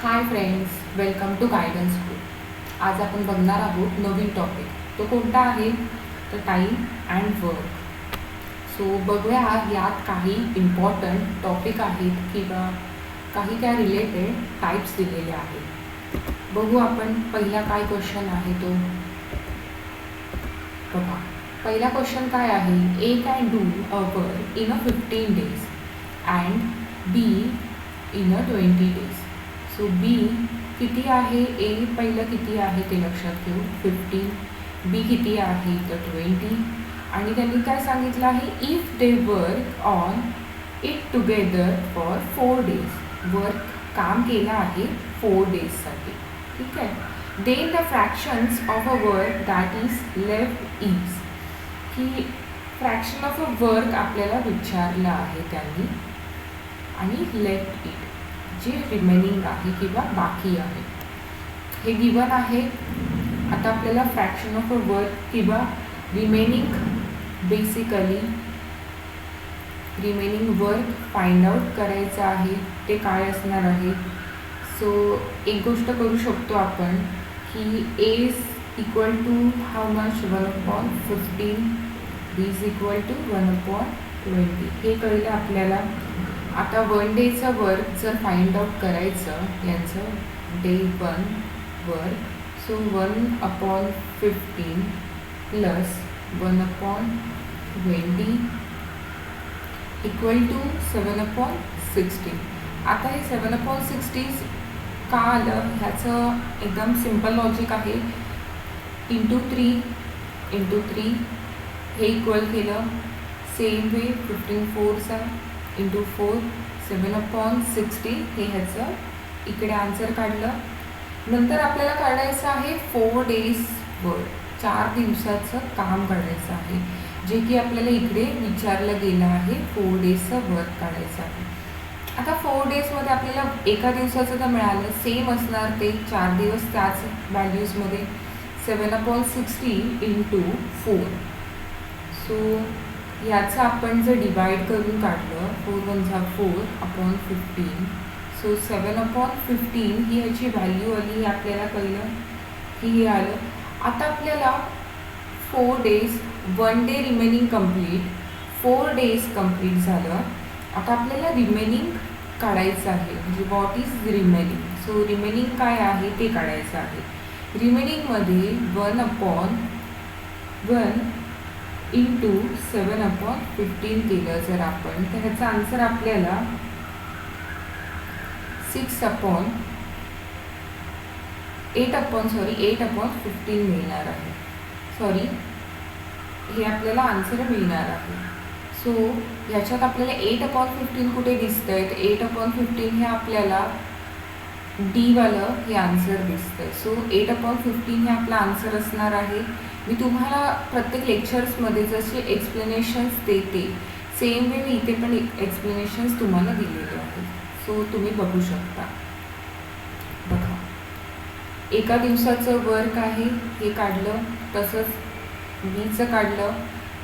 High friends, welcome to guidance school. आज आपण बघणार आहोत नवीन टॉपिक. तो कोणता आहे तर टाईम अँड वर्क. सो बघूया यात काही इम्पॉर्टंट टॉपिक आहेत किंवा काही त्या रिलेटेड टाईप्स दिलेले आहेत. बघू आपण पहिला काय क्वेश्चन आहे तो बघा. पहिला क्वेश्चन काय आहे, A can do a work in a 15 days and B in a 20 days. So B किती आहे, ए पहिलं किती आहे ते लक्षात घेऊ 15, बी किती आहे तर 20 आणि त्यांनी काय सांगितलं आहे, if they work on it together for 4 days. Work काम केलं आहे 4 daysसाठी. ठीक आहे. Then the fractions of a work that is left is, की फ्रॅक्शन ऑफ अ वर्क आपल्याला विचारलं आहे त्यांनी आणि लेफ्ट इट जे रिमेनिंग आहे किंवा बाकी आहे हे गिवन आहे. आता आपल्याला फ्रॅक्शन ऑफ अ वर्क किंवा remaining basically remaining work find out करायचं आहे. ते काय असणार आहे. सो एक गोष्ट करू शकतो आपण की A is equal to how much 1/15, B is equal to 1/20. हे कळलं आपल्याला. आता 1 डेचं वर्क जर फाइंड आउट करायचं यांचं day 1 work, so 1/15 plus 1/20 equal to 7/60. आता हे 7/60 का आलं ह्याचं एकदम सिम्पल लॉजिक आहे. इंटू 3 हे इक्वल केलं. सेम वे 15 4 इंटू 4 7/60 हे ह्याचं इकडे आन्सर काढलं. नंतर आपल्याला काढायचं आहे 4 days वर्क, 4 दिवसाचं काम काढायचं आहे, जे की आपल्याला इकडे विचारलं गेलं आहे. 4 daysचं वर्क काढायचं आहे. आता 4 daysमध्ये आपल्याला एका दिवसाचं तर मिळालं, सेम असणार ते 4 दिवस त्याच व्हॅल्यूजमध्ये 7/60 इंटू 4. सो याचं आपण जर डिवाइड करून काढलं 4 1 4/15. सो 7/15 ही ह्याची व्हॅल्यू आली. हे आपल्याला कळलं की हे आलं. आता आपल्याला 4 days 1 day remaining complete, 4 days complete झालं. आता आपल्याला रिमेनिंग काढायचं आहे, म्हणजे what is remaining. So remaining काय आहे ते काढायचं आहे. रिमेनिंगमध्ये 1/1 इंटू 7/15 केलं जर आपण, तर ह्याचा आन्सर आपल्याला 8/15 मिळणार आहे. सॉरी, हे आपल्याला आन्सर मिळणार आहे. सो ह्याच्यात आपल्याला 8/15 कुठे दिसतं आहे, तर 8/15 हे आपल्याला डीवालं हे आन्सर दिसतं आहे. सो 8/15 हे आपला आन्सर असणार आहे. मी तुम्हाला प्रत्येक लेक्चर्समध्ये जसे एक्सप्लेनेशन्स देते, सेम वे मी इथे पण एक्सप्लेनेशन्स तुम्हाला दिलेले आहेत. सो तुम्ही बघू शकता. बघा, एका दिवसाचं वर्क आहे हे काढलं, तसंच बीचं काढलं.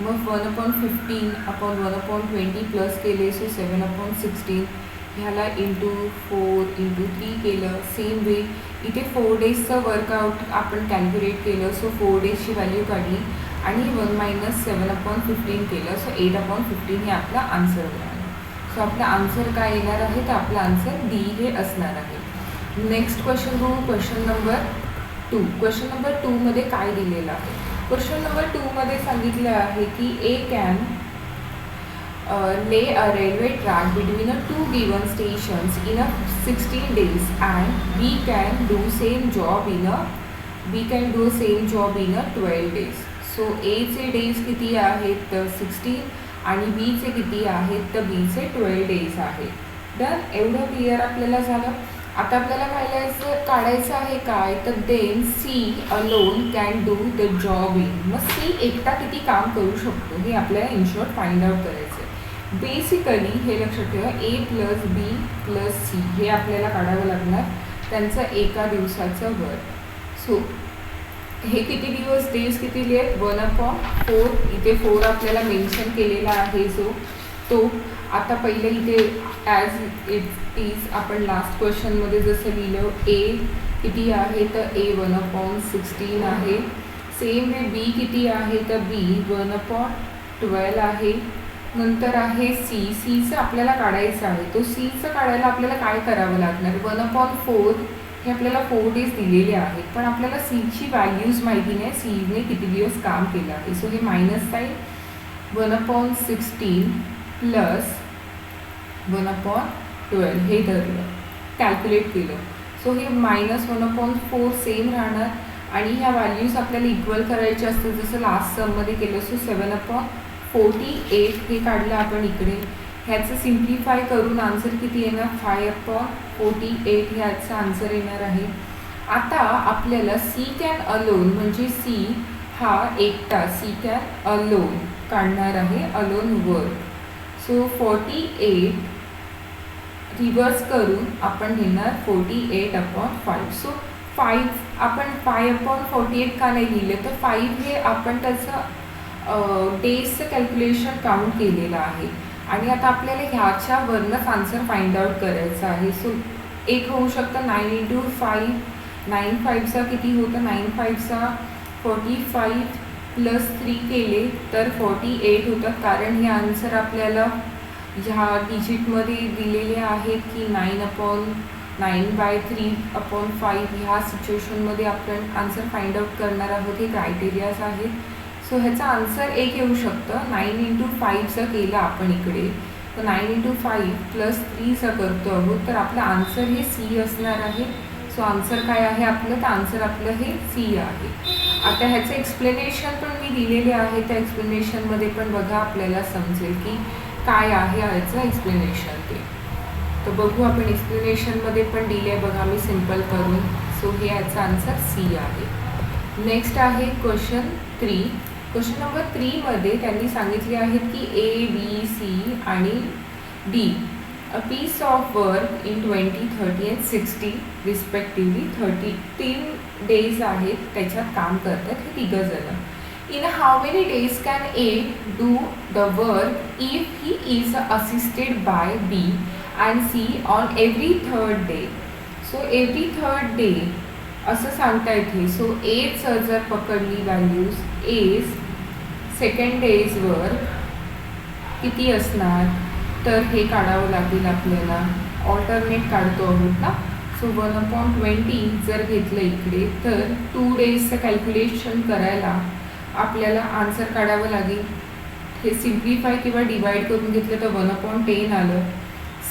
मग 1/15 आपण 1/20 प्लस केले, सो 7/16 ह्याला इंटू 4 इंटू 3 केलं. सेम वे इथे 4 daysचं वर्कआउट आपण कॅल्क्युलेट केलं. सो 4 daysची व्हॅल्यू काढली आणि 1 - 7/15 केलं. सो 8/15 हे आपला आन्सर मिळालं. सो आपला आन्सर काय येणार आहे, तर आपला आन्सर डी हे असणार आहे. नेक्स्ट क्वेश्चन बघू. Question number 2. क्वेश्चन नंबर 2मध्ये काय दिलेलं आहे. क्वेश्चन नंबर 2मध्ये सांगितलं आहे की A can lay a railway track between 2 given stations in a 16 days and B can do same job in a 12 days. So एचे डेज किती आहेत तर 16 आणि बीचे किती आहेत तर बीचे 12 days आहेत. डन, एवढं क्लिअर आपल्याला झालं. आता आपल्याला काढायचं आहे काय तर then C alone can do the job in. मग सी एकटा किती काम करू शकतो हे आपल्याला इन शॉर्ट फाइंड आउट करायचं आहे. बेसिकली हे लक्षात ठेवा, ए प्लस बी प्लस सी हे आपल्याला काढावं लागणार त्यांचं एका दिवसाचं वर्क. सो हे किती दिवस, डेज किती लिहित 1/4. इथे 4 आपल्याला मेन्शन केलेला आहे. सो तो आता पहिले इथे ॲज इट इज आपण लास्ट क्वेश्चनमध्ये जसं लिहिलं, ए किती आहे तर ए 1/16 आहे. सेम वे बी किती आहे तर बी 1/12 आहे. नंतर आहे सीचं आपल्याला काढायचं आहे. तो सीचं काढायला आपल्याला काय करावं लागणार, 1/4 हे आपल्याला 4 डेज दिलेले आहेत, पण आपल्याला सीची व्हॅल्यूज माहिती नाही, सीने किती दिवस काम केलं आहे. सो हे मायनस साईन 1/16 प्लस 1/12 हे धरलं, कॅल्क्युलेट केलं. सो हे -1/4 सेम राहणार आणि ह्या व्हॅल्यूज आपल्याला इक्वल करायचे असतात जसं लास्ट सममध्ये केलं. सो 7/48 हे काढलं आपण इकडे. ह्याचं सिम्प्लिफाय करून आन्सर किती येणार, 5/48 ह्याचं आन्सर येणार आहे. आता आपल्याला सी कॅन अलोन म्हणजे सी हा एकटा सी कॅन अलोन काढणार आहे, अलोन वर्क. सो 48 रिव्हर्स करून आपण घेणार 48/5. सो 5 आपण 5/48 का नाही लिहिलं तर 5 हे आपण त्याचं डेजचं कॅल्क्युलेशन काउंट केलेलं आहे आणि आता आपल्याला ह्याच्यावरनंच आन्सर फाइंड आउट करायचं आहे. सो एक होऊ शकतं 9 × 5, 9 5चा किती होतं, 9 5चा 45 प्लस 3 केले तर 48 होतात, कारण हे आन्सर आपल्याला ह्या डिजिटमध्ये दिलेले आहेत की 9/9/3/5 ह्या सिच्युएशनमध्ये आपण आन्सर फाइंड आउट करणार आहोत. हे क्रायटेरियाज आहेत. सो ह्याचा आन्सर एक येऊ शकतं. 9 × 5चा केला आपण इकडे तर 9 × 5 प्लस 3चा करतो आहोत तर आपलं आन्सर हे सी असणार आहे. सो आन्सर काय आहे आपलं, तर आन्सर आपलं हे सी आहे. आता ह्याचं एक्सप्लेनेशन पण मी दिलेले आहे, त्या एक्सप्लेनेशनमध्ये पण बघा आपल्याला समजेल की काय आहे ह्याचं एक्सप्लेनेशन ते. तर बघू आपण एक्सप्लेनेशनमध्ये पण दिले आहे बघा मी सिम्पल करून. सो हे याचा आन्सर सी आहे. नेक्स्ट आहे क्वेश्चन 3. क्वेश्चन नंबर 3मध्ये त्यांनी सांगितले आहेत की ए बी सी आणि D a piece of work in 20, 30 and 60 respectively 33 days आहेत त्याच्यात काम करतात हे तिघंजणं. In how many days can A do the work if he is assisted by B and C on every third day? So every third day असं सांगता येते. So एचं जर पकडली व्हॅल्यूज, एज सेकंड डेजवर किती असणार तर हे काढावं लागेल आपल्याला. ऑल्टरनेट काढतो आहोत ना. सो 1/20 जर घेतलं इकडे तर 2 डेजचं कॅल्क्युलेशन करायला आपल्याला आन्सर काढावं लागेल. हे सिम्प्लिफाय किंवा डिवाइड करून घेतलं तर 1/10 आलं.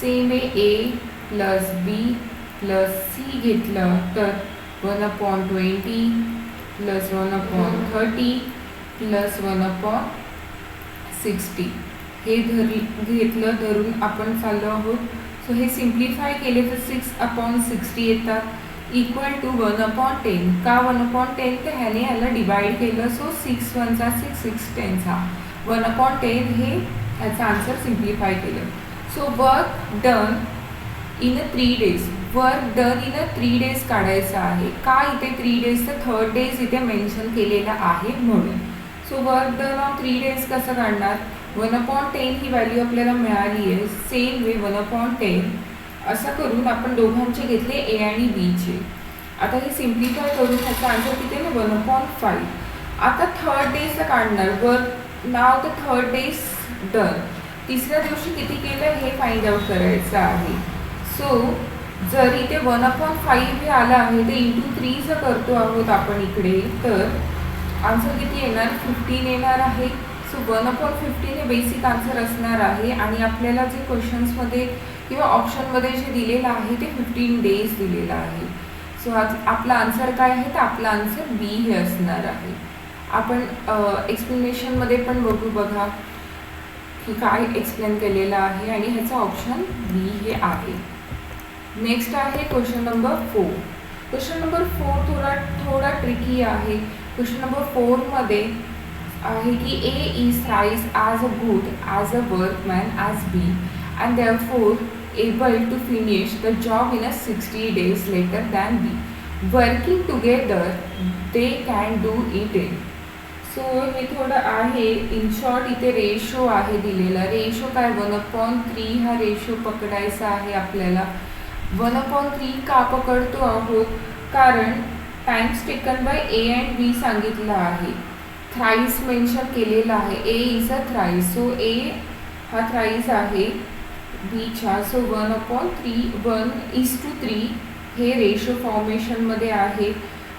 सेम आहे ए प्लस बी प्लस सी घेतलं तर 1/20 प्लस 1/30 प्लस 1/60 हे घेतलं धरून आपण चाललो आहोत. सो हे सिम्प्लिफाय केले तर 6/60 येतात इक्वल टू 1/10. का 1/10 तर ह्याने याला डिवाइड केलं. सो 6 1 6 6 10 1/10 हे ह्याचा आन्सर सिम्प्लिफाय केलं. So work done in 3 days. Work done in 3 days काढायचं आहे. का इथे 3 days तर थर्ड डेज इथे मेन्शन केलेलं आहे म्हणून. So work done on 3 days कसं काढणार, 1/10 ही व्हॅल्यू आपल्याला मिळाली आहे. सेम वे 1/10 असं करून आपण दोघांचे घेतले ए आणि बीचे. आता हे सिम्प्लिफाय करून ह्याचा आन्सर किती आहे 1/5. आता थर्ड डेजचं काढणार. वर्क नाव तर थर्ड डेज डन. तिसऱ्या दिवशी किती केलं हे फाइंड आउट करायचं आहे. सो जर इथे 1/5 हे आलं आहे तर इंटू 3चं करतो आहोत आपण इकडे तर आन्सर किती येणार 15 येणार आहे. सो 1/15 हे बेसिक आन्सर असणार आहे आणि आपल्याला जे क्वेश्चन्समध्ये किंवा ऑप्शनमध्ये जे दिलेलं आहे ते 15 days दिलेलं आहे. सो आपला आन्सर काय आहे तर आपला आन्सर बी हे असणार आहे. आपण एक्सप्लेनेशनमध्ये पण बघू बघा की काय एक्सप्लेन केलेलं आहे आणि ह्याचं ऑप्शन बी हे आहे. नेक्स्ट आहे क्वेश्चन नंबर 4. क्वेश्चन नंबर 4 थोडा ट्रिकी आहे. क्वेश्चन नंबर 4मध्ये आहे की A is thrice as a good as a workman as B and therefore able to finish the job in a 60 days later than B. Working together, they can do it in. So हे थोडं आहे in short. इथे ratio आहे दिलेला. Ratio काय 1/3 हा ratio पकडायचा आहे आपल्याला. 1/3 का पकडतो आहोत कारण times taken by A and B सांगितलं आहे. थ्राईस मेन्शन केलेलं आहे. A is a thrice. So A हा थ्राईस आहे बीच्या. सो 1/3 1:3 हे रेशो फॉर्मेशनमध्ये आहे.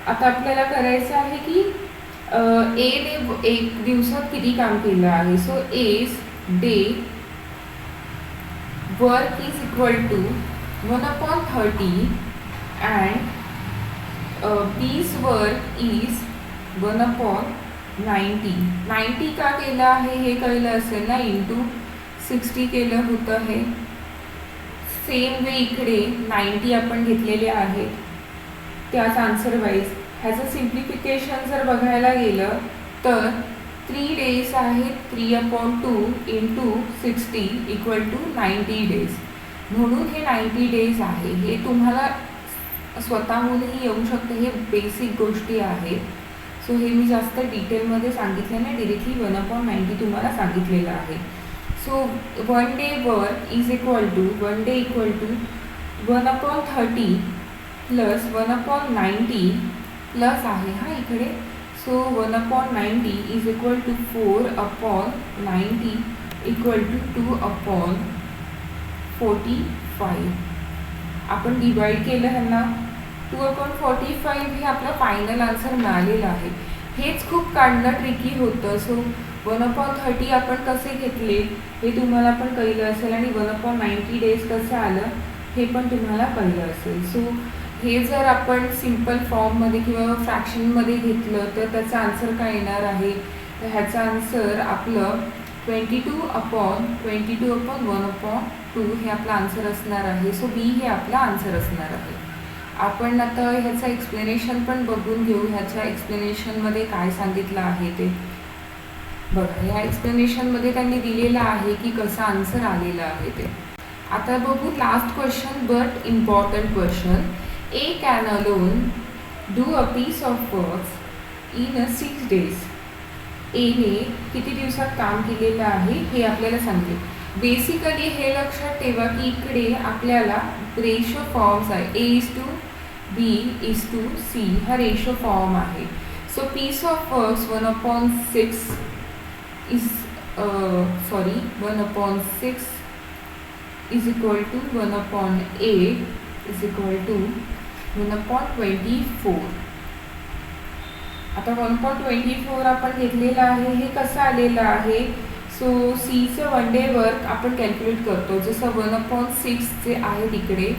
आता आपल्याला करायचं आहे की एने एक दिवसात किती काम केलं आहे. So A's day work is equal to 1/30 and B's work is 1/90. 90 का केलं आहे हे कळलं असेल ना. इंटू 60 केलं होतं हे. सेम वे इकडे 90 आपण घेतलेले आहेत त्याच आन्सर वाईज. ह्याचं सिम्प्लिफिकेशन जर बघायला गेलं तर 3 डेज आहेत. 3/2 इंटू 60 इक्वल टू 90 डेज. म्हणून हे 90 डेज आहे. हे तुम्हाला स्वतःहूनही येऊ शकतं. हे बेसिक गोष्टी आहेत. सो हे मी जास्त डिटेलमध्ये सांगितलं नाही. डिरेक्टली 1/90 तुम्हाला सांगितलेलं आहे. So 1 day work is equal to 1 day equal to 1/30 plus 1/90 plus आहे हा इकडे. So 1/90 is equal to 4/90 equal to 2/45. आपण डिवाईड केलं ह्यांना. 2/45 हे आपलं फायनल आन्सर मिळालेलं आहे. हेच खूप काढणं ट्रिकी होतं. सो 1/30 आपण कसे घेतले हे तुम्हाला पण कळलं असेल आणि 1/90 डेज कसं आलं हे पण तुम्हाला कळलं असेल. सो हे जर आपण सिम्पल फॉर्ममध्ये किंवा फ्रॅक्शनमध्ये घेतलं तर त्याचा आन्सर काय येणार आहे. तर ह्याचा आन्सर आपलं 22/1/2 हे आपलं आन्सर असणार आहे. सो बी हे आपला आन्सर असणार आहे. आपण आता ह्याचं एक्सप्लेनेशन पण बघून घेऊ. ह्याच्या एक्सप्लेनेशनमध्ये काय सांगितलं आहे ते बघा. ह्या एक्सप्लेनेशनमध्ये त्यांनी दिलेलं आहे की कसं आन्सर आलेलं आहे ते. आता बघू last question but important question. A can alone do a piece of work in 6 days. एने किती दिवसात काम केलेलं आहे हे आपल्याला सांगते. बेसिकली हे लक्षात ठेवा की इकडे आपल्याला रेशो फॉर्म्स आहे. A:B:C हा रेशो फॉर्म आहे. So piece of works 1/6 is 1/6 is equal to 1/8 is equal to 1/24. आता 1/24 आपण घेतलेलं आहे. हे कसं आलेलं आहे. सो सीचं 1 डे वर्क आपण कॅल्क्युलेट करतो. जसं 1/6 जे आहे तिकडे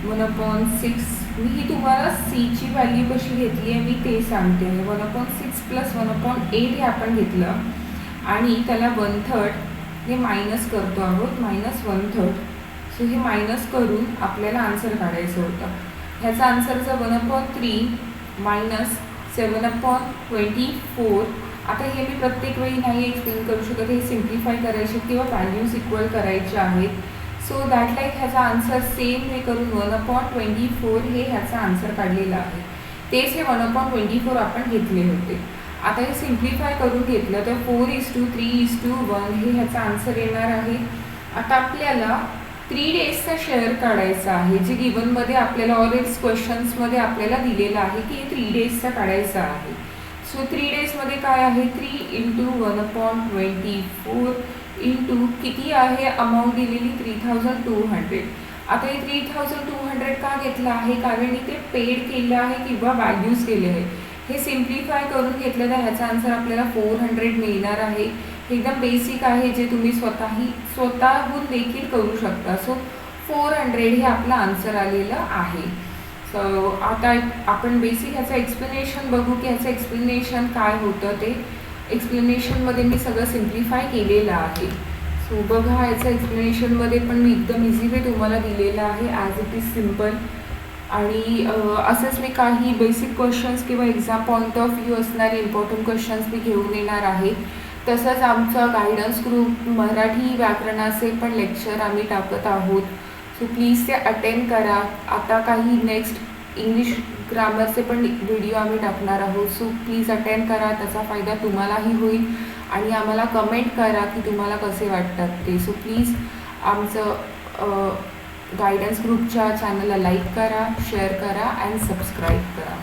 1/6 मी तुम्हाला सीची व्हॅल्यू कशी घेतली आहे मी ते सांगते. 1/6 प्लस 1/8 हे आपण घेतलं आणि त्याला 1/3 हे मायनस करतो आहोत. -1/3. सो हे मायनस करून आपल्याला आन्सर काढायचं होतं. ह्याचा आन्सरचा 1/3 मायनस 7/24. आता हे मी प्रत्येक वेळी नाही एक्सप्लेन करू शकत. हे सिम्प्लिफाय करायचे किंवा व्हॅल्यूज इक्वल करायचे आहेत. सो दॅट लाईक ह्याचा आन्सर सेम हे करून 1/24 हे ह्याचा आन्सर काढलेला आहे. तेच हे 1/24 आपण घेतले होते. आता हे सिम्प्लिफाय करून घेतलं तर 4:3:1 हे ह्याचा आन्सर येणार आहे. आता आपल्याला 3 डेजचा शेअर काढायचा आहे. जे गिवनमध्ये आपल्याला ऑलरेडी क्वेश्चन्समध्ये आपल्याला दिलेलं आहे की 3 डेजचा काढायचा आहे. सो 3 डेजमध्ये काय आहे 3 × 1/24 इंटू किती आहे अमाऊंट दिलेली 3200. आता हे 3200 का घेतलं आहे कारण इथे पेड केलं आहे किंवा व्हॅल्यूज केले आहे. हे सिम्प्लिफाय करून घेतलं तर ह्याचा आन्सर आपल्याला 400 मिळणार आहे. एकदम बेसिक आहे जे तुम्ही स्वतःहून देखील करू शकता. सो 400 हे आपलं आन्सर आलेलं आहे. सो आता आपण बेसिक ह्याचं एक्सप्लेनेशन बघू की ह्याचं एक्सप्लेनेशन काय होतं ते. एक्सप्लेनेशनमध्ये मी सगळं सिम्प्लिफाय केलेलं आहे. सो बघा ह्याचं एक्सप्लेनेशनमध्ये पण मी एकदम इझी वे तुम्हाला दिलेलं आहे ॲज इट इज सिम्पल. आणि असेच मी काही बेसिक क्वेश्चन्स किंवा एक्झाम पॉईंट ऑफ व्ह्यू असणारे इम्पॉर्टंट क्वेश्चन्स मी घेऊन येणार आहे. तसंच आमचं गायडन्स ग्रुप मराठी व्याकरणाचे पण लेक्चर आम्ही टाकत आहोत. सो प्लीज ते अटेंड करा. आता काही नेक्स्ट इंग्लिश ग्रामरचे पण व्हिडिओ आम्ही टाकणार आहोत. सो प्लीज अटेंड करा, त्याचा फायदा तुम्हालाही होईल आणि आम्हाला कमेंट करा की तुम्हाला कसे वाटतात ते. सो प्लीज आमचं गायडन्स ग्रुपच्या चॅनलला लाईक करा, शेअर करा अँड सबस्क्राईब करा.